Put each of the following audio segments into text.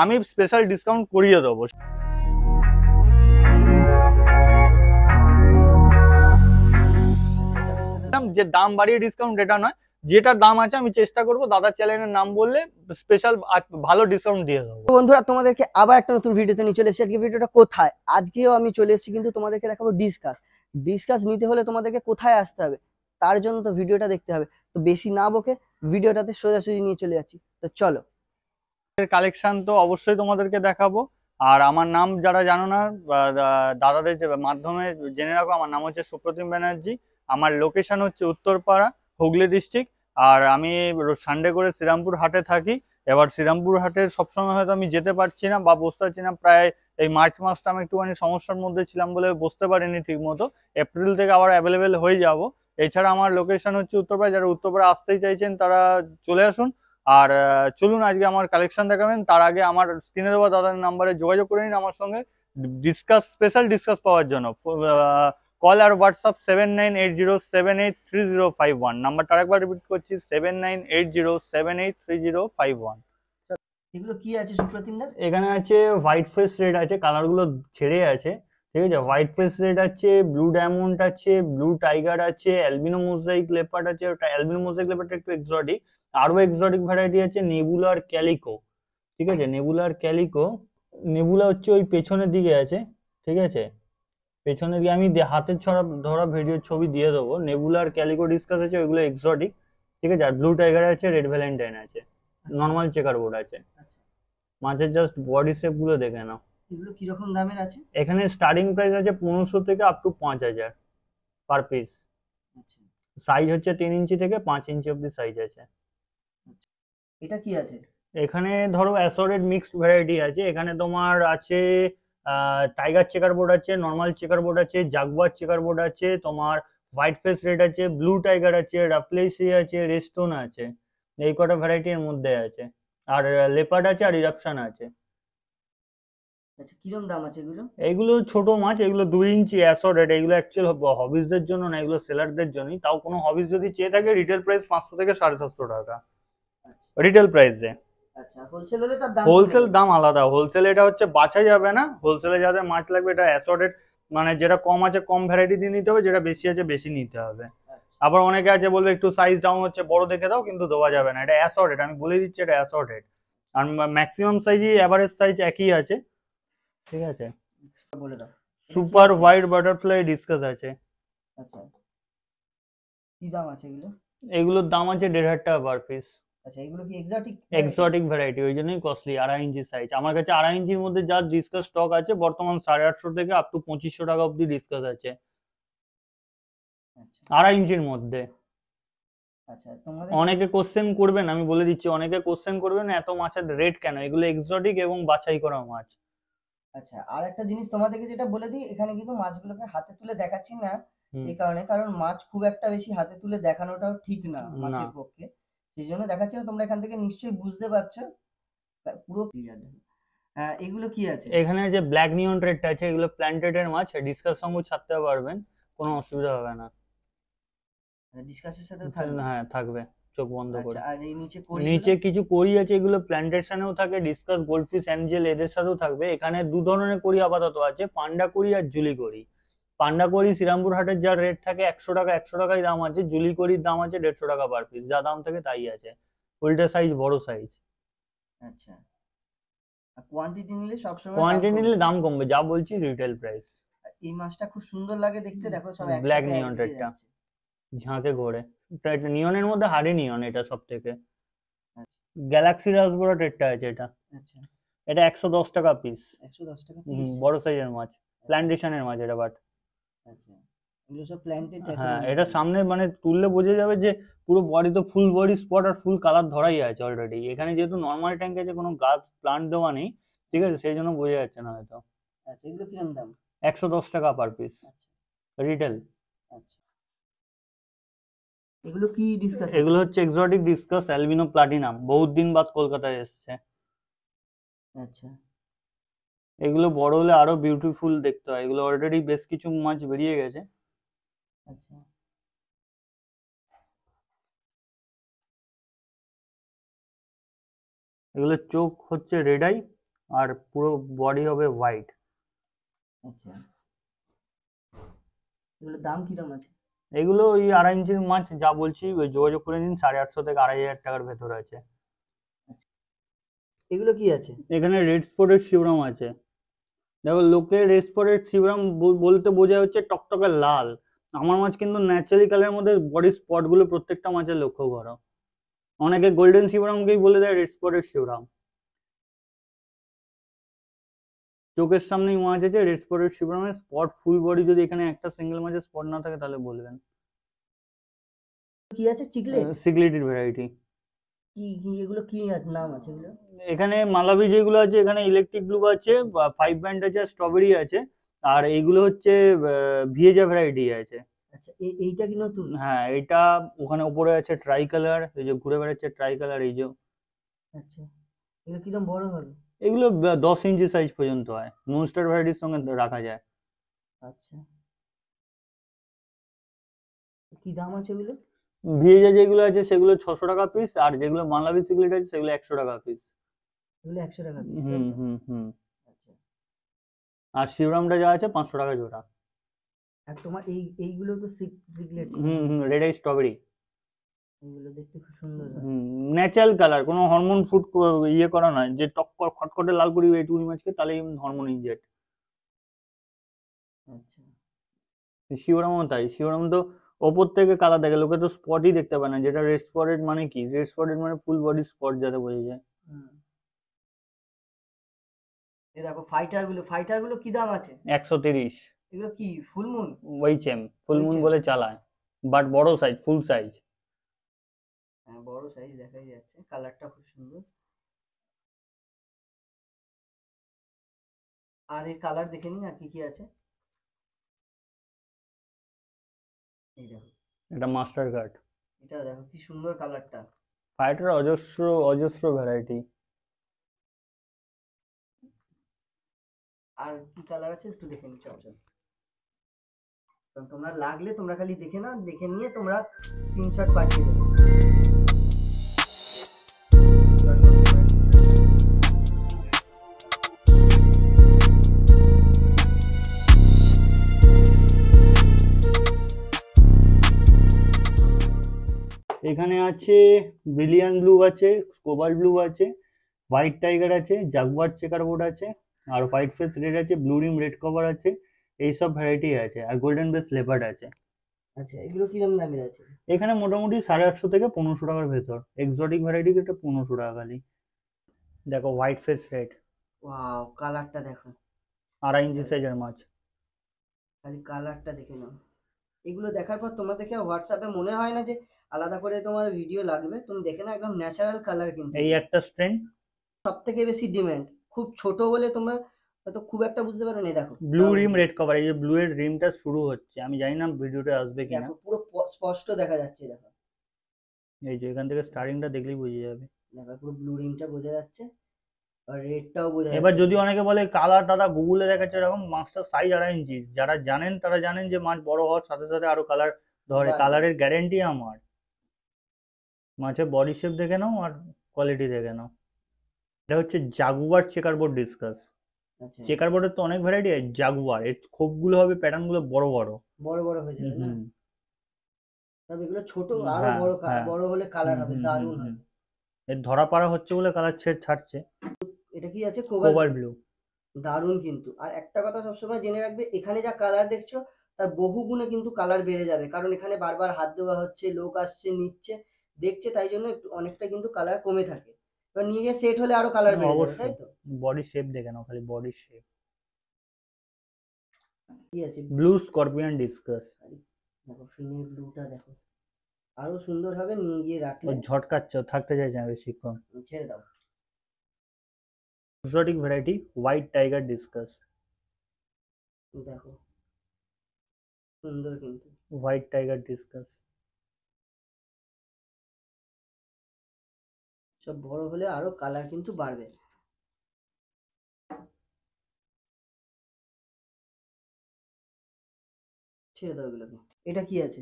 আমি special discount করিয়ে দেবো। যে দাম বাড়িয়ে ডিসকাউন্ট এটা নয়, যেটা দাম আছে আমি চেষ্টা করবো দাদার চ্যানেলের নাম বললে স্পেশাল ভালো ডিসকাউন্ট দিয়ে দেবো। বন্ধুরা তোমাদেরকে আবার একটা নতুন ভিডিওতে নিয়ে চলে এসেছি। আজকে ভিডিওটা কোথায়, আজকেও আমি চলে এসেছি কিন্তু তোমাদেরকে দেখাবো ডিসকাস নিতে হলে তোমাদেরকে কোথায় আসতে হবে, তার জন্য তো ভিডিওটা দেখতে হবে। তো বেশি না বকে ভিডিওটাতে সোজাসুজি নিয়ে চলে যাচ্ছি, তো চলো। কালেকশন তো অবশ্যই তোমাদেরকে দেখাবো। আর আমার নাম যারা জানো না, দাদাদের মাধ্যমে জেনে রাখো, আমার নাম হচ্ছে সুপ্রতিম ব্যানার্জি। আমার লোকেশন হচ্ছে উত্তরপাড়া, হুগলি ডিস্ট্রিক্ট। আর আমি সানডে করে শ্রীরামপুর হাটে থাকি। এবার শ্রীরামপুর হাটে সবসময় হয়তো আমি যেতে পারছি না বা বসতে পারছি না, প্রায় এই মার্চ মাসটা আমি একটুখানি সমস্যার মধ্যে ছিলাম বলে বসতে পারিনি ঠিক মতো। এপ্রিল থেকে আবার অ্যাভেলেবেল হয়ে যাব। এছাড়া আমার লোকেশন হচ্ছে উত্তরপাড়া, যারা উত্তরপাড়া আসতেই চাইছেন তারা চলে আসুন। আর চলুন আজকে আমার কালেকশন দেখাবেন, তার আগে আমার স্ক্রিনে দেওয়া দাদার নাম্বারে যোগাযোগ করে নিন আমার সঙ্গে স্পেশাল ডিসকাস পাওয়ার জন্য। কল আর হোয়াটসঅ্যাপ 7980783051। নাম্বারটা আরেকবার রিপিট করছি, 7980783051। এগুলো কি আছে সুপ্রতিম দা? এখানে আছে হোয়াইট ফেস রেড আছে, কালার গুলো ছেড়ে আছে, ঠিক আছে। হোয়াইট ফেস রেড আছে, ব্লু ডায়মন্ড আছে, ব্লু টাইগার আছে, অ্যালবিনো মোজাইক লেপার্ড আছে। ওটা অ্যালবিনো মোজাইক লেপার্ডটা একটু এক্সোটিক। আরো এক্সোটিক ভ্যারাইটি আছে নেবুলার ক্যালিকো, ঠিক আছে। নেবুলার ক্যালিকো, নেবুলা হচ্ছে ওই পেছনের দিকে আছে, ঠিক আছে। পেছনের দিকে আমি হাতের ছড়া ধরা ভিডিও ছবি দিয়ে দেবো। নেবুলার ক্যালিকো ডিসকাস আছে, ওইগুলো এক্সোটিক, ঠিক আছে। আর ব্লু টাইগার আছে, রেড ভ্যালেন্টাইন আছে, নর্মাল চেকার বোর্ড আছে। মাঝের জাস্ট বডি শেপ গুলো দেখে নাও। এগুলো কি রকম দামের আছে? এখানে স্টার্টিং প্রাইস আছে 1500 থেকে up to 5000 per piece. Size হচ্ছে 3 ইঞ্চি থেকে 5 ইঞ্চি অব্দি সাইজ আছে। এটা কি আছে? এখানে ধরো অ্যাসর্টেড মিক্সড ভ্যারাইটি আছে। এখানে তোমার আছে টাইগার চেকার বোর্ড আছে, নর্মাল চেকার বোর্ড আছে, জাগুয়ার চেকার বোর্ড আছে, তোমার হোয়াইট ফেস রেড আছে, ব্লু টাইগার আছে, রাফলেসি আছে, রেস্টোন আছে। এই কটা ভ্যারাইটির মধ্যে আছে। আর লেপার্ড আছে, আর ইরাপশন আছে। আচ্ছা, কিরকম দাম আছে এগুলো? এগুলো ছোট মাছ, এগুলো 2 ইঞ্চি অ্যাসর্টেড। এগুলো অ্যাকচুয়াল হবিজদের জন্য না, এগুলো সেলারদের জন্যই। তাও কোনো হবিজ যদি চেয়ে থাকে, রিটেল প্রাইস 500 থেকে 750 টাকা রিটেল প্রাইসে। আচ্ছা, হোলসেল হলে তার দাম হোলসেল দাম আলাদা। হোলসেল এটা হচ্ছে বাছা যাবে না। হোলসেলে যাদের মাছ লাগবে, এটা অ্যাসর্টেড, মানে যেটা কম আছে কম ভ্যারাইটি দিয়ে নিতে হবে, যেটা বেশি আছে বেশি নিতে হবে। আবার অনেকে আছে বলবে একটু সাইজ ডাউন হচ্ছে, বড় দেখে দাও, কিন্তু দেওয়া যাবে না। এটা অ্যাসর্টেড, আমি বলে দিচ্ছি এটা অ্যাসর্টেড। আর ম্যাক্সিমাম সাইজই এভারেজ সাইজ একই আছে, ঠিক আছে। বলে দাও। সুপার হোয়াইট বাটারফ্লাই ডিসকাস আছে। আচ্ছা, কি দাম আছে এগুলো? এগুলোর দাম আছে 1500 টাকা পার পিস। আচ্ছা, এগুলো কি এক্সোটিক? এক্সোটিক ভ্যারাইটি, ওই জন্যই কস্টলি। 2.5 ইঞ্চি সাইজ আমার কাছে। 2.5 ইঞ্চির মধ্যে যা ডিসকাস স্টক আছে বর্তমান 850 থেকে আপ টু 2500 টাকা অব্দি ডিসকাস আছে 2.5 ইঞ্চির মধ্যে। আচ্ছা, তোমাদের অনেকে কোশ্চেন করবেন, আমি বলে দিচ্ছি, অনেকে কোশ্চেন করবেন এত মাছের রেট কেন। এগুলো এক্সোটিক এবং বাছাই করা মাছ। আচ্ছা, আর একটা জিনিস তোমাদেরকে যেটা বলে দিই, এখানে কিন্তু মাছগুলোকে হাতে তুলে দেখাচ্ছি না এই কারণে, কারণ মাছ খুব একটা বেশি হাতে তুলে দেখানোটাও ঠিক না মাছের পক্ষে। সেই জন্য দেখাচ্ছি না। তোমরা এখান থেকে নিশ্চয়ই বুঝতে পারছো পুরো ক্লিয়ার। এগুলো কি আছে? এখানে যে ব্ল্যাক নিয়ন রেডটা আছে, এগুলো প্ল্যান্টেড এর মাছ, ডিসকাস সঙ্গে ছাড়তে পারবেন, কোনো অসুবিধা হবে না। ডিসকাসের সাথে থাকবে? হ্যাঁ থাকবে, চোখ বন্ধ করে। আচ্ছা, আর এই নিচে কিছু করি আছে, এগুলো প্ল্যান্টেশনেও থাকে, ডিসকাস গোল্ডফিশ অ্যাঞ্জেল এদের সাথেও থাকবে। এখানে দু ধরনের করি আপাতত আছে, পান্ডা করি আর জুলি করি। পান্ডা করি শ্রীরামপুর হাটের যা রেট থাকে 100 টাকা, 100 টাকাই দাম আছে। জুলি করির দাম আছে 150 টাকা পার পিস, যা দাম থাকে তাই আছে। উল্টে সাইজ, বড় সাইজ। আচ্ছা, কোয়ান্টিটি নিলে সবসময় কোয়ান্টিটি নিলে দাম কমবে, যা বলছি রিটেল প্রাইস। এই মাছটা খুব সুন্দর লাগে দেখতে, দেখো সব একসাথে ব্ল্যাক নিয়ন রেডটা ঝাঁকে ঘোরে। নিয়নের মধ্যে হাড়ি নিয়ন, এটা সব থেকে। গ্যালাক্সি রাসবোরা রেডটা আছে এটা। আচ্ছা, এটা 110 টাকা পিস। 110 টাকা পিস? বড় সাইজের মাছ, প্ল্যান্টেশনের মাছ এটা। বাট আচ্ছা, এগুলো সব প্ল্যান্টেড? হ্যাঁ, এটা সামনে মানে তুললে বোঝা যাবে যে পুরো বডি তো ফুল বডি স্পট আর ফুল কালার ধরাই আছে অলরেডি। এখানে যেহেতু নর্মাল ট্যাঙ্ক আছে, কোনো গাছ প্লান্ট দেওয়া নেই, ঠিক আছে, সেই জন্য বোঝা যাচ্ছে না হয়তো। আচ্ছা, এগুলো কিরকম দাম? 110 টাকা পার পিস রিটেল। আচ্ছা, এগুলো কি ডিসকাস? এগুলো হচ্ছে এক্সোটিক ডিসকাস অ্যালবিনো প্লাটিনাম, বহুত দিন বাদ কলকাতায় এসেছে। আচ্ছা, এগুলো বড় হলে আরো বিউটিফুল দেখতে হয়। এগুলো অলরেডি বেশ কিছু মাছ বেরিয়ে গেছে। আচ্ছা, এগুলো চোখ হচ্ছে রেড আই, আর পুরো বডি হবে হোয়াইট। আচ্ছা, এগুলোর দাম কিরকম আছে? এগুলো ওই 2.5 ইঞ্চির মাছ যা বলছি ওই যোগাযোগ করে নিন, 850 থেকে 2,500 টাকার ভেতরে আছে। এগুলো কি আছে? এখানে রেড স্পটের শিবরাম আছে। দেখো, লোকে রেড স্পটের শিবরাম বলতে বোঝা হচ্ছে টকটকে লাল। আমার মাছ কিন্তু ন্যাচারালি কালারের মধ্যে বডি স্পট গুলো প্রত্যেকটা মাছের লক্ষ্য করো। অনেকে গোল্ডেন শিবরামকেই বলে দেয় রেড স্পটের শিবরাম। চোখের সামনেই মাছ আছে রেড স্পটের শিবরামের স্পট ফুল বডি। যদি এখানে একটা সিঙ্গেল মাছের স্পট না থাকে তাহলে বলবেন। কি আছে? চিকলেট? সিগলেটের ভ্যারাইটি। কি কি এগুলো কি নাম আছে এগুলো? এখানে মালাবি যেগুলো আছে, এখানে ইলেকট্রিক ব্লু আছে, 5 ব্যান্ড আছে, স্ট্রবেরি আছে। আর এইগুলো হচ্ছে ভিয়েজা ভ্যারাইটি আছে। আচ্ছা, এইটা কি নতুন? হ্যাঁ, এটা ওখানে উপরে আছে ট্রাই কালার, এই যে ঘুরে বেড়াচ্ছে ট্রাই কালার, এই যে। আচ্ছা, এগুলো কিরকম বড় হবে? এগুলো 10 ইঞ্চি সাইজ পর্যন্ত হয়, মনস্টার ভ্যারাইটির সঙ্গে রাখা যায়। আচ্ছা, কি দাম আছে এগুলো? ভিয়েজা যেগুলো আছে সেগুলো 600 টাকা পিস, আর যেগুলো মালাবি সিগলেট আছে সেগুলো 100 টাকা পিস। এগুলো 100 টাকা পিস, তাই হুম তো? হুম হুম। আচ্ছা, আর শিবরামটা যা আছে 500 টাকা জোড়া। আর তোমার এইগুলো তো সিগলেট। হুম হুম, রেড আই স্ট্রবেরি। এগুলো দেখতে খুব সুন্দর হয়। হুম, ন্যাচারাল কালার, কোনো হরমোন ফুড ইয়ে করা নয় যে টক খটখটে লাল করি এই টুনি মাছকে তাহলেই হরমোন ইনজেক্ট। আচ্ছা, শিবরামও তাই। শিবরাম তো ওপর থেকে কালার দেখে, লোকে তো স্পটই দেখতে পায় না, যেটা রেড স্পটেড মানে কি, রেড স্পটেড মানে ফুল বডি স্পট যাতে বোঝা যায়। হুম। এই দেখো ফাইটার গুলো কি দাম আছে? 130। এগুলো কি ফুল মুন? ওই চেম ফুলমুন চেম? বলে চালায়, বাট বড় সাইজ, ফুল সাইজ। হ্যাঁ, বড় সাইজ দেখাই যাচ্ছে, কালারটা খুব সুন্দর। আর এই কালার দেখে নিন আর কি কি আছে। এই দেখো, এটা মাস্টার কার্ড। এটা দেখো কি সুন্দর কালারটা। ফাইটার অজস্র অজস্র ভ্যারাইটি। আর কি কালার আছে একটু দেখে নিচ্ছি, চল। কারণ তোমরা লাগলে তোমরা খালি দেখে নাও, দেখে নিয়ে তোমরা স্ক্রিনশট পাঠিয়ে দেবে। এখানে আছে ব্রিলিয়ান ব্লু আছে, কোবাল্ট ব্লু আছে, হোয়াইট টাইগার আছে, জাগুয়ার চেকার বোর্ড আছে, আর হোয়াইট ফেস রেড আছে, ব্লু রিম রেড কভার আছে। এইসব ভ্যারাইটি আছে, আর গোল্ডেন বেস লেপার্ড আছে। আচ্ছা, এগুলো কিরম দামের আছে? এখানে মোটামুটি 850 থেকে 1500 টাকার ভেতর। এক্সোটিক ভ্যারাইটি এটা 1500 টাকা খালি। দেখো, হোয়াইট ফেস রেড, ওয়াও, কালারটা দেখো। 2.5 ইঞ্চি সাইজের মাছ। খালি কালারটা দেখে নাও। এগুলো দেখার পর তোমার দেখে হোয়াটসঅ্যাপে মনে হয় না যে আলাদা করে তোমার ভিডিও লাগবে, তুমি দেখে না একদম ন্যাচারাল কালার কিন্তু। এই একটা স্ট্রেন। সব থেকে বেশি ডিমান্ড, খুব ছোট বলে তোমরা হয়তো খুব একটা বুঝতে পারো না। এই দেখো ব্লু রিম রেড কভার, এই যে ব্লু এর রিমটা শুরু হচ্ছে, আমি জানি না ভিডিওতে আসবে কিনা। দেখো পুরো স্পষ্ট দেখা যাচ্ছে, দেখো। এই যে এখান থেকে স্টার্টিংটা দেখলেই বোঝা যাবে। দেখো পুরো ব্লু রিংটা বোঝা যাচ্ছে, আর রেডটাও বোঝা এবার যাচ্ছে। যদি অনেকে বলে কালার দাদা গুগলে দেখাচ্ছে এরকম, মাছটার সাইজ 2.5 ইঞ্চি, যারা জানেন তারা জানেন যে মাছ বড় হওয়ার সাথে সাথে আরো কালার ধরে, বাড়বে। কালারের গ্যারেন্টি আমার। মাছের বডি শেপ দেখে নাও আর কোয়ালিটি দেখে নাও। এটা হচ্ছে জাগুয়ার চেকার বোর্ড ডিসকাস। আচ্ছা, চেকার বোর্ডের তো অনেক ভ্যারাইটি আছে, জাগুয়ার এর খোপগুলো হবে, প্যাটার্ন গুলো বড় বড়। বড় বড় হয়ে যাবে না? হুম। তবে এগুলো ছোট, আরো হ্যাঁ বড় হ্যাঁ। বড় হলে কালার হুম হবে, হুম হুম দারুণ হুম। হবে। এর ধরা পাড়া হচ্ছে বলে কালার ছাড়ছে। এটা কি আছে? Cobalt cobalt blue. ব্লু। দারুণ কিন্তু। আর একটা কথা সবসময় জেনে রাখবে, এখানে যা কালার দেখছো তার বহু গুণে কিন্তু কালার বেড়ে যাবে, কারণ এখানে বারবার হাত দেওয়া হচ্ছে, লোক আসছে নিচ্ছে দেখছে, তাই জন্য একটু অনেকটা কিন্তু কালার কমে থাকে। এবার নিয়ে গিয়ে সেট হলে আরো কালার বেড়ে যাবে, তাই অবশ্যই। তো? বডি শেপ দেখে নাও, খালি বডি শেপ। কি আছে? Blue scorpion discuss. দেখো ফিনের ব্লুটা দেখো, আরো সুন্দর হবে নিয়ে গিয়ে ও রাখলে। ঝটকাচ্ছে, ও থাকতে চাইছে না বেশিক্ষণ। ছেড়ে দাও। Exotic variety white tiger discuss. দেখো সুন্দর কিন্তু। White tiger discuss. সব বড় হলে আরো কালার কিন্তু বাড়বে। ছেড়ে দাও এগুলোকে। এটা কি আছে?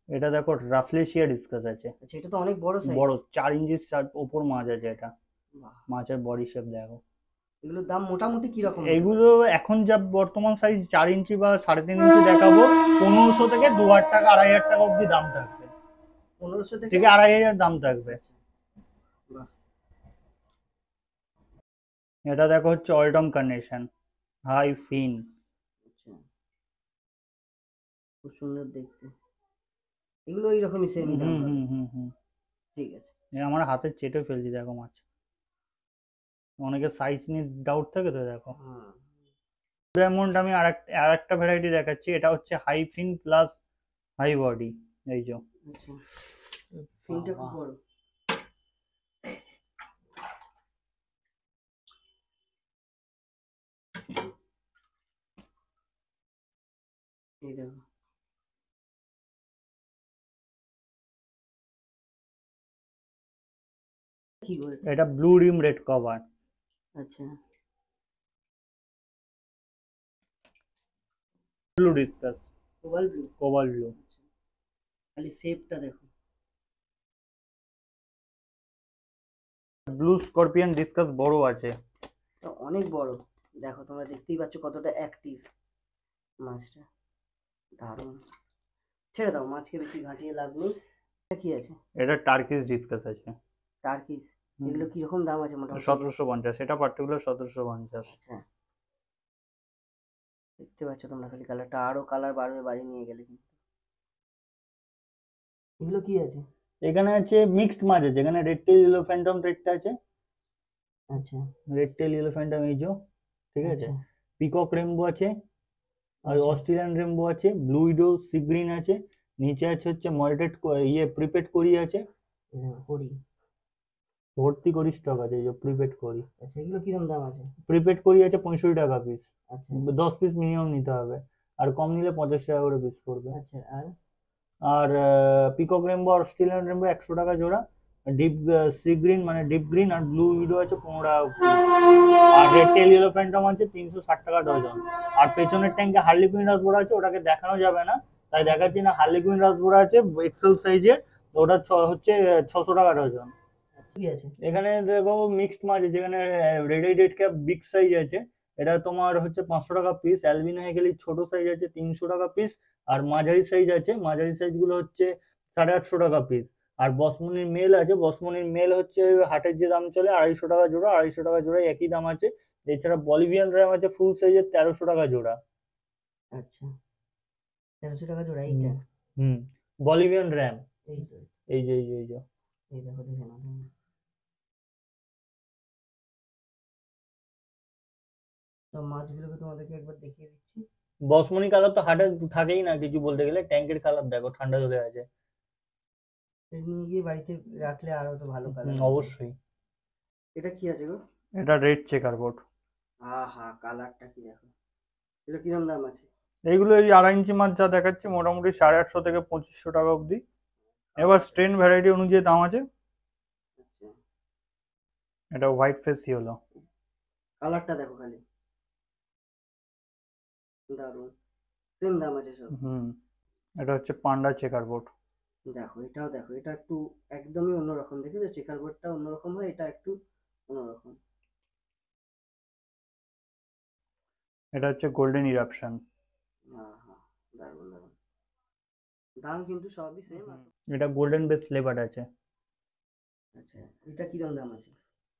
এটা দেখো রাফলেশিয়া ডিসকাস আছে। আচ্ছা, এটা তো অনেক বড় সাইজ। বড় 4 ইঞ্চির ওপর মাছ আছে এটা। বাহ, মাছের বডি শেপ দেখো। এগুলোর দাম মোটামুটি কিরকম হতে পারে? এগুলো এখন যা বর্তমান সাইজ 4 ইঞ্চি বা 3.5 ইঞ্চি দেখাবো, 1500 থেকে 2000 টাকা 2500 টাকা অবধি দাম থাকবে, 1500 থেকে থেকে 2500 দাম থাকবে। আচ্ছা, বাহ, এটা দেখো হচ্ছে অলটম কন্ডিশন হাই ফিন। আচ্ছা, খুব সুন্দর দেখতে। এগুলো এইরকমই সেমই দাম হুম হবে। হুম হুম হুম ঠিক আছে। আমার হাতের চেটে ফেলছি দেখো মাছ, অনেকের সাইজ নিয়ে ডাউট থাকে তো দেখো। হুম, ডায়মন্ড আমি আর একটা ভ্যারাইটি দেখাচ্ছি, এটা হচ্ছে হাই ফিন প্লাস হাই বডি। এই যে আচ্ছা, ফিনটা খুব বড়। এই দেখো, কি করে? এটা ব্লু রিম রেড কভার, আচ্ছা, ব্লু ডিসকাস, কোবাল ব্লু। কোবাল ব্লু। আচ্ছা, খালি শেপটা দেখো। ব্লু স্করপিয়ন ডিসকাস বড় আছে। তা অনেক বড়। দেখো তোমরা দেখতেই পাচ্ছ কতটা অ্যাক্টিভ মাছটা। দারুণ। ছেড়ে দাও, মাছকে বেশি ঘাঁটিয়ে লাভ নেই। এটা কি আছে? এটা টার্কিশ ডিসকাস আছে। টার্কিস। এগুলো কিরকম দাম আছে মোটামুটি? 1750, এটা পার্টিকুলার 1750। আচ্ছা, দেখতে পাচ্ছ তোমরা, খালি কালারটা আরো কালার বাড়বে বাড়ি নিয়ে গেলে কিন্তু। এগুলো কি আছে? এখানে আছে মিক্সড মাছ আছে, এখানে রেড টেল ইয়েলো ফ্যান্টম রেডটা আছে, আচ্ছা, রেড টেল ইয়েলো ফ্যান্টম এই যে, ঠিক আছে। আচ্ছা, পিকক রেমবো আছে, আর আচ্ছা, অস্ট্রেলিয়ান রেমবো আছে, ব্লু উইডো সি গ্রিন আছে, নিচে আছে হচ্ছে মল্টেড প্রিপেড করি আছে, এই দেখো করি। ভর্তি করি স্টক আছে, এই যে প্রিপেড করি। আচ্ছা, এগুলো কিরকম দাম আছে? প্রিপেড করি আছে 65 টাকা পিস, আচ্ছা, 10 পিস মিনিমাম নিতে হবে, আর কম নিলে 50 টাকা করে পিস পড়বে। আচ্ছা, আর আর পিকক রেমবো আর অস্ট্রেলিয়ান রেমবো 100 টাকা জোড়া, ডিপ সি গ্রিন মানে ডিপ গ্রিন আর ব্লু উইডো আছে 15 টাকা piece। আর রেড টেল ইয়েলো ফ্যান্টম আছে 360 টাকা ডজন। আর পেছনের ট্যাঙ্কে হার্লিকুইন রাসবোরা আছে, ওটাকে দেখানো যাবে না তাই দেখাচ্ছি না। হার্লিকুইন রাসবোরা আছে এক্সেল সাইজের, ওটা হচ্ছে 600 টাকা ডজন। আচ্ছা, কি আছে? এখানে দেখো মিক্সড মাছ আছে, এখানে red eye red cap big size আছে, এটা তোমার হচ্ছে 500 টাকা পিস। অ্যালবিনো হেগেলি ছোট সাইজ আছে 300 টাকা পিস। আর মাঝারি সাইজ আছে, মাঝারি সাইজ গুলো হচ্ছে 850 টাকা পিস। আর বসমনির মেল আছে, বসমনির মেল হচ্ছে হাটের যে দাম চলে 250 টাকা জোড়া, 250 টাকা জোড়া একই দাম আছে। এছাড়া বলিভিয়ান র্যাম আছে ফুল সাইজের 1300 টাকা জোড়া। আচ্ছা, 1300 টাকা জোড়া এইটা? হুম, বলিভিয়ান র্যাম। এই তো, এই যে এই যে এই যে এই দেখো, দেখে নাও তোমরা। সব মাছগুলোকে তোমাদেরকে একবার দেখিয়ে দিচ্ছি। বসমনি কালার তো হাটে থাকেই না কিছু বলতে গেলে, ট্যাঙ্কের কালার দেখো ঠান্ডা চলে আছে। এটা নিয়ে গিয়ে বাড়িতে রাখলে আরো তো ভালো কালার। অবশ্যই। এটা কি আছে গো? এটা রেড চেকার বোর্ড। আহা, কালারটা কি দেখো। এটা কিরম দাম আছে? এইগুলো এই 2.5 ইঞ্চি মাছ যা দেখাচ্ছি মোটামুটি 850 থেকে 2500 টাকা অবধি। এবার স্ট্রেন ভ্যারাইটি অনুযায়ী দাম আছে। আচ্ছা, এটা হোয়াইট ফেস হলো। কালারটা দেখো খালি, দারুণ। সেম দাম আছে সব। হুম, এটা হচ্ছে পান্ডা চেকার বোর্ড। দেখো, এটাও দেখো, এটা একটু একদমই অন্যরকম। দেখেছো চেকার বোর্ডটা অন্যরকম হয়, এটা একটু অন্যরকম। এটা হচ্ছে গোল্ডেন ইরাপশন। আহা, দারুণ দারুণ। দাম কিন্তু সবই সেম। এটা গোল্ডেন বেস লেবার আছে। আচ্ছা, এটা কিরম দাম আছে?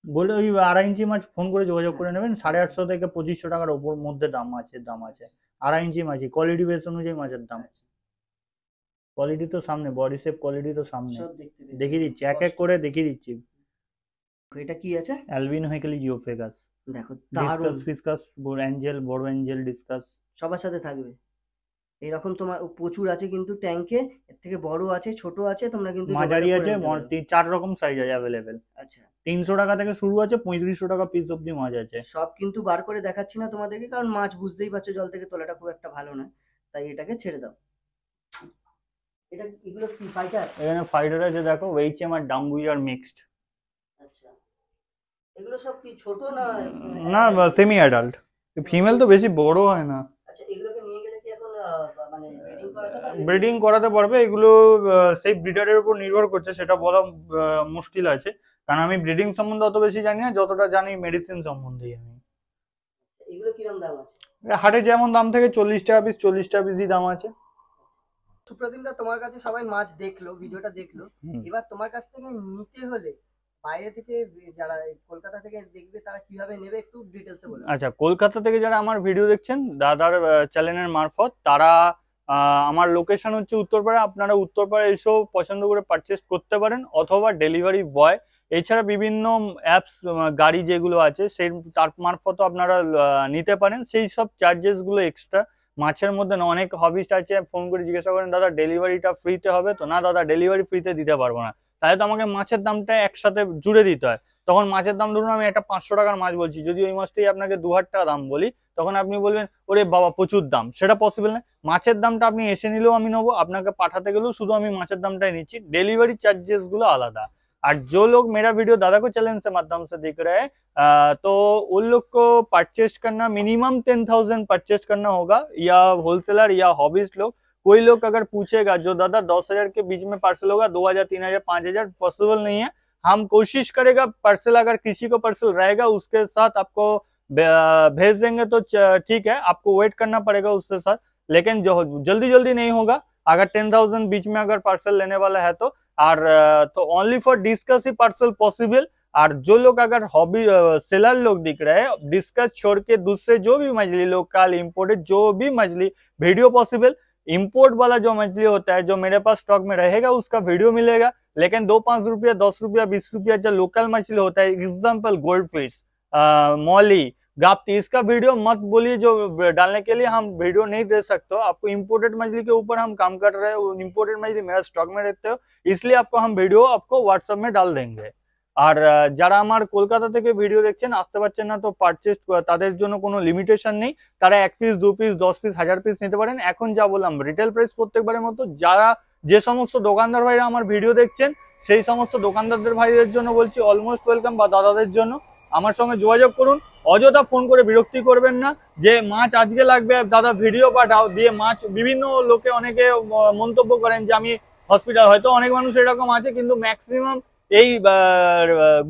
গোল্ডেন ওই 2.5 ইঞ্চি মাছ ফোন করে যোগাযোগ করে আচ্ছা, নেবেন, 850 থেকে 2500 টাকার ওপর মধ্যে দাম আছে। 2.5 ইঞ্চি মাছই কোয়ালিটি বেস অনুযায়ী মাছের দাম। আচ্ছা, কোয়ালিটি তো সামনে, বডি শেপ কোয়ালিটি তো সামনে সব দেখতে পেয়েছি, দেখিয়ে দিচ্ছি, এক এক স্পষ্ট। করে দেখিয়ে দিচ্ছি। এটা কি আছে? অ্যালবিনো হেকেলি জিওফেগাস, দেখো, দারুণ। ডিসকাস ফিসকাস, বড় অ্যাঞ্জেল ডিসকাস। সবার সাথে থাকবে এরকম, তোমার প্রচুর আছে কিন্তু ট্যাঙ্কে। এর থেকে বড় আছে, ছোট আছে, তোমরা কিন্তু মাঝারি যোগাযোগ করে আছে, নিতে পারো। 4 রকম সাইজ আছে অ্যাভেলেবেল। আচ্ছা, 300 টাকা থেকে শুরু আছে, 3500 টাকা পিস অব্দি মাছ আছে। সব কিন্তু বার করে দেখাচ্ছি না তোমাদেরকে, কারণ মাছ বুঝতেই পারছো জল থেকে তোলাটা খুব একটা ভালো না, তাই এটাকে ছেড়ে দাও। এটা, এগুলো কি ফাইটার? এখানে ফাইটার আছে দেখো, ওয়েইচএম আর ডাম্বুইয়ার মিক্সড। আচ্ছা, এগুলো সব কি ছোট না? না, সেমি অ্যাডাল্ট। ফিমেল তো বেশি বড় হয় না। আচ্ছা, এগুলোকে নিয়ে গেলে কি এখন মানে ব্রিডিং করাতে পারবে? ব্রিডিং করাতে পারবে এগুলো, সেই ব্রিডারের উপর নির্ভর করছে, সেটা বলা মুশকিল আছে, কারণ আমি ব্রিডিং সম্বন্ধে অত বেশি জানি না, যতটা জানি মেডিসিন সম্বন্ধে আমি। এগুলো কিরকম দাম আছে? হাটে যেমন দাম থেকে 40 টাকা পিস, 40 টাকা পিসই দাম আছে। সুপ্রতিম দা, তোমার কাছে সবাই মাছ দেখলো, ভিডিওটা দেখলো, হুম। এবার তোমার কাছ থেকে নিতে হলে বাইরে থেকে যারা এই কলকাতা থেকে দেখবে তারা কিভাবে নেবে একটু ডিটেলসে বলে দাও। আচ্ছা, কলকাতা থেকে যারা আমার ভিডিও দেখছেন দাদার চ্যানেলের মারফত, তারা আমার লোকেশন হচ্ছে উত্তরপাড়া, আপনারা উত্তরপাড়া এসেও পছন্দ করে পারচেস করতে পারেন, অথবা ডেলিভারি বয়, এছাড়া বিভিন্ন অ্যাপস, গাড়ি যেগুলো আছে সেই তার মারফতও আপনারা নিতে পারেন। সেই সব চার্জেস গুলো এক্সট্রা। মাছের মধ্যে না, অনেক হবিস্ট আছে ফোন করে জিজ্ঞাসা করেন দাদা ডেলিভারিটা ফ্রিতে হবে তো? না দাদা, ডেলিভারি ফ্রিতে দিতে পারবো না, তাহলে তো আমাকে মাছের দামটা একসাথে জুড়ে দিতে হয়। তখন মাছের দাম, ধরুন আমি একটা 500 টাকার মাছ বলছি, যদি ওই মাছটাই আপনাকে 2000 টাকা দাম বলি, তখন আপনি বলবেন ওরে বাবা প্রচুর দাম, সেটা পসিবল না। মাছের দামটা আপনি এসে নিলেও আমি নেবো, আপনাকে পাঠাতে গেলেও শুধু আমি মাছের দামটাই নিচ্ছি, डेलीवरी चार्जेस गुलो आलादा। और जो लोग मेरा वीडियो दादा को चैनल से माध्यम से देख रहे हैं, तो उन लोग को परचेज करना मिनिमम 10,000 परचेज करना होगा, या होलसेलर या हॉबीज लोग। कोई लोग अगर पूछेगा जो दादा 10,000 के बीच में पार्सल होगा, 2,000 3,000 5,000, पॉसिबल नहीं है। हम कोशिश करेगा पार्सल, अगर किसी को पार्सल रहेगा उसके साथ आपको भेज देंगे तो ठीक है, आपको वेट करना पड़ेगा उसके साथ। लेकिन जो जल्दी जल्दी नहीं होगा, अगर 10,000 बीच में अगर पार्सल लेने वाला है तो, और तो only for discuss he parcel possible. और जो लोग अगर हॉबी सेलर लोग दिख रहे हैं, डिस्कस छोड़ के दूसरे जो भी मछली, लोकल इम्पोर्टेड जो भी मछली, वीडियो पॉसिबल। इम्पोर्ट वाला जो मछली होता है जो मेरे पास स्टॉक में रहेगा उसका वीडियो मिलेगा, लेकिन 2-5 रुपया 10 रुपया 20 रुपया जो लोकल मछली होता है, एग्जाम्पल गोल्ड फिश, मौली, गाप्ती, इसका वीडियो मत बोलिए, जो डालने के लिए हम वीडियो नहीं दे सकते हो। आपको इम्पोर्टेड मछली के ऊपर हम काम कर रहे हो, इम्पोर्टेड मछली मेरा स्टॉक में रहते हो, इसलिए आपको हम वीडियो आपको व्हाट्सएप में डाल देंगे। আর যারা আমার কলকাতা থেকে ভিডিও দেখছেন, আসতে পারছেন না, তো পারচেজ তাদের জন্য কোনো লিমিটেশন নেই, তারা 1 পিস 2 পিস 10 পিস 1000 পিস নিতে পারেন। এখন যা বললাম রিটেল প্রাইস প্রত্যেকবারের মতো, যারা যে সমস্ত দোকানদার ভাইরা আমার ভিডিও দেখছেন সেই সমস্ত দোকানদারদের ভাইদের জন্য বলছি অলমোস্ট ওয়েলকাম, বা দাদাদের জন্য আমার সঙ্গে যোগাযোগ করুন। অযথা ফোন করে বিরক্তি করবেন না যে মাছ আজকে লাগবে দাদা ভিডিও পাঠাও দিয়ে মাছ। বিভিন্ন লোকে অনেকে মন্তব্য করেন যে আমি হসপিটাল, হয়তো অনেক মানুষ এরকম আছে, কিন্তু ম্যাক্সিমাম এই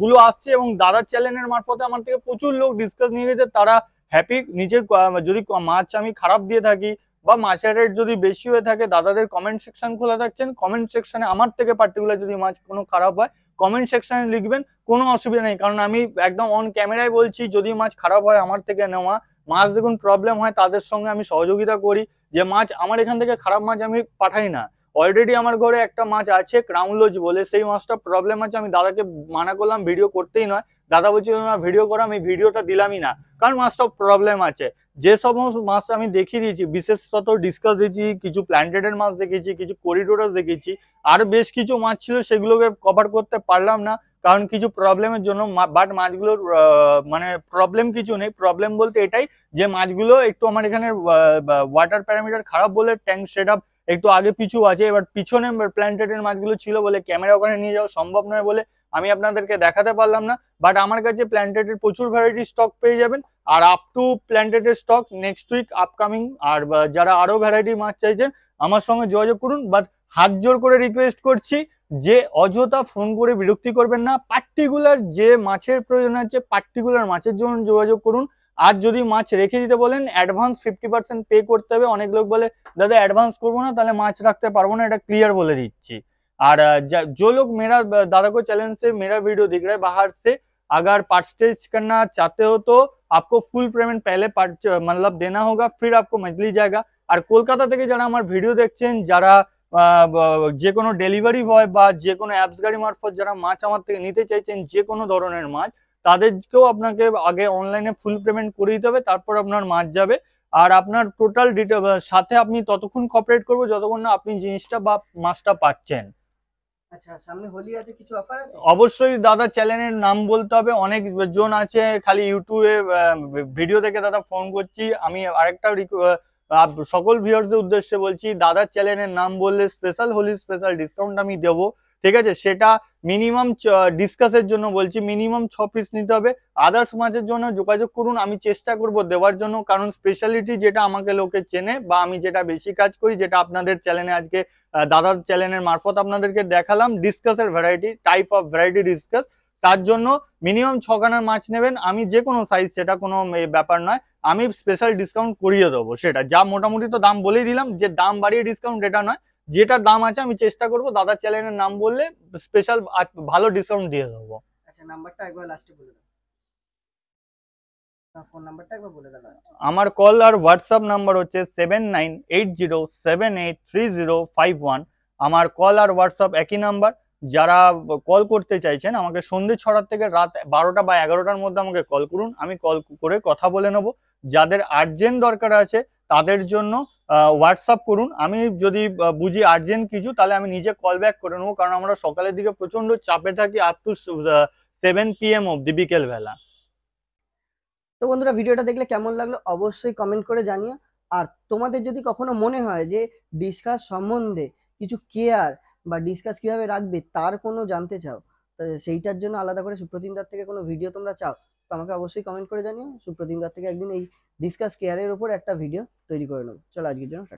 গুলো আসছে, এবং দাদার চ্যানেলের মারফতে আমার থেকে প্রচুর লোক ডিসকাস নিয়ে গেছে, তারা হ্যাপি। নিজের যদি মাছ আমি খারাপ দিয়ে থাকি বা মাছের রেট যদি বেশি হয়ে থাকে, দাদাদের কমেন্ট সেকশন খোলা থাকছেন, কমেন্ট সেকশনে আমার থেকে পার্টিকুলার যদি মাছ কোনো খারাপ হয় কমেন্ট সেকশনে লিখবেন, কোনো অসুবিধা নেই। কারণ আমি একদম অন ক্যামেরায় বলছি, যদি মাছ খারাপ হয় আমার থেকে নেওয়া মাছ দেখুন প্রবলেম হয়, তাদের সঙ্গে আমি সহযোগিতা করি, যে মাছ আমার এখান থেকে খারাপ মাছ আমি পাঠাই না। অলরেডি আমার ঘরে একটা মাছ আছে ক্রাউন লোজ বলে, সেই মাছটা প্রবলেম আছে, আমি দাদাকে মানা করলাম ভিডিও করতেই নয়, দাদা বলছিল না ভিডিও করো, আমি ভিডিওটা দিলামই না, কারণ মাছটা প্রবলেম আছে। যে সমস্ত মাছ আমি দেখিয়ে দিয়েছি, বিশেষত ডিসকাস দিয়েছি, কিছু প্ল্যান্টেডের মাছ দেখেছি, কিছু করিডোরাস দেখেছি, আর বেশ কিছু মাছ ছিল সেগুলোকে কভার করতে পারলাম না কারণ কিছু প্রবলেমের জন্য। বাট মাছগুলোর মানে প্রবলেম কিছু নেই, প্রবলেম বলতে এটাই যে মাছগুলো একটু আমার এখানে ওয়াটার প্যারামিটার খারাপ বলে ট্যাঙ্ক সেট আপ একটু আগে পিছু আছে। এবার পিছনে প্ল্যান্টেডের মাছগুলো ছিল বলে ক্যামেরা ওখানে নিয়ে যাওয়া সম্ভব নয় বলে আমি আপনাদেরকে দেখাতে পারলাম না। বাট আমার কাছে প্ল্যান্টেডের প্রচুর ভ্যারাইটি স্টক পেয়ে যাবেন, আর আপ টু প্ল্যান্টেডের স্টক নেক্সট উইক আপকামিং। আর যারা আরো ভ্যারাইটি মাছ চাইছেন আমার সঙ্গে যোগাযোগ করুন, বাট হাত জোর করে রিকোয়েস্ট করছি যে অযথা ফোন করে বিরক্তি করবেন না। পার্টিকুলার যে মাছের প্রয়োজন আছে পার্টিকুলার মাছের জন্য যোগাযোগ করুন। আর যদি মাছ রেখে দিতে বলেন অ্যাডভান্স 50% পে করতে হবে। অনেক লোক বলে दादा एडवांस करबो ना তাহলে মাছ রাখতে পারবো না, এটা ক্লিয়ার বলে দিচ্ছি। আর जो लोग मेरा दादा को चैनल से मेरा वीडियो दिख रहा है बाहर से, अगर परचेज करना चाहते हो तो आपको फुल पेमेंट पहले मतलब देना होगा, फिर आपको मछली जाएगा। আর কলকাতা থেকে যারা আমার ভিডিও দেখছেন, যারা যে কোনো ডেলিভারি বয় বা যে কোনো অ্যাপস গাড়ি মারফত যারা মাছ আমার থেকে নিতে চাইছেন যে কোনো ধরনের মাছ, তাদেরকেও আপনাকে আগে অনলাইনে ফুল পেমেন্ট করে দিতে হবে, তারপর আপনার মাছ যাবে। আর আপনার টোটাল ডিটেল সাথে আপনি ততক্ষণ কোঅপারেট করবো যতক্ষণ না আপনি জিনিসটা বা মাছটা পাচ্ছেন। আচ্ছা, সামনে হোলি আছে, কিছু অফার আছে? অবশ্যই দাদা চ্যানেলের নাম বলতে হবে। অনেক জন আছে খালি ইউটিউবে ভিডিও দেখে দাদা ফোন করছি, আমি আরেকটা সকল ভিউয়ারদের উদ্দেশ্যে বলছি, দাদার চ্যানেলের নাম বললে স্পেশাল হোলি স্পেশাল ডিসকাউন্ট আমি দেবো, ঠিক আছে? সেটা মিনিমাম ডিসকাসের জন্য বলছি, মিনিমাম 6 পিস নিতে হবে। আদার্স মাছের জন্য যোগাযোগ করুন, আমি চেষ্টা করব দেওয়ার জন্য, কারণ স্পেশালিটি যেটা আমাকে লোকে চেনে বা আমি যেটা বেশি কাজ করি, যেটা আপনাদের চ্যানেলে আজকে দাদার চ্যানেলের মারফত আপনাদেরকে দেখালাম, ডিসকাসের variety, type of variety discus, তার জন্য মিনিমাম 6 খানার মাছ নেবেন। আমি যে কোনো সাইজ, সেটা কোনো ব্যাপার নয়। আমি স্পেশাল ডিসকাউন্ট করিয়ে দেবো। সেটা যা মোটামুটি তো দাম বলেই দিলাম, যে দাম বাড়িয়ে ডিসকাউন্ট এটা নয়, যেটা দাম আছে আমি চেষ্টা করবো দাদার চ্যানেলের নাম বললে স্পেশাল ভালো ডিসকাউন্ট দিয়ে দেবো। আচ্ছা, নাম্বারটা একবার লাস্টে বলে দাও, ফোন নাম্বারটা একবার বলে দাও last এ। আমার কল আর হোয়াটসঅ্যাপ নাম্বার হচ্ছে 7980783051। আমার কল আর হোয়াটসঅ্যাপ একই নাম্বার। যারা কল করতে চাইছেন আমাকে সন্ধ্যে 6টা থেকে রাত 12টা বা 11টার মধ্যে আমাকে কল করুন, আমি কল করে কথা বলে নেব। যাদের আর্জেন্ট দরকার আছে তাদের জন্য হোয়াটসঅ্যাপ করুন। আমি যদি বুঝি আর্জেন্ট কিছু, তাহলে আমি নিজে কল ব্যাক করে নেবো, কারণ আমরা সকালের দিকে প্রচন্ড চাপে থাকি আপ টু 7 PM অব্দি, বিকেল বেলা। তো বন্ধুরা, ভিডিওটা দেখলে কেমন লাগলো অবশ্যই কমেন্ট করে জানিও। আর তোমাদের যদি কখনো মনে হয় যে ডিসকাস সম্বন্ধে কিছু কেয়ার বা ডিসকাস কিভাবে রাখবে তার কোনো জানতে চাও, সেইটার জন্য আলাদা করে সুপ্রতিম দার থেকে কোনো ভিডিও তোমরা চাও, তো আমাকে অবশ্যই কমেন্ট করে জানিও। সুপ্রতিম দার থেকে একদিন এই ডিসকাস কেয়ারের উপর একটা ভিডিও তৈরি করে নেবো। চলো আজকের জন্য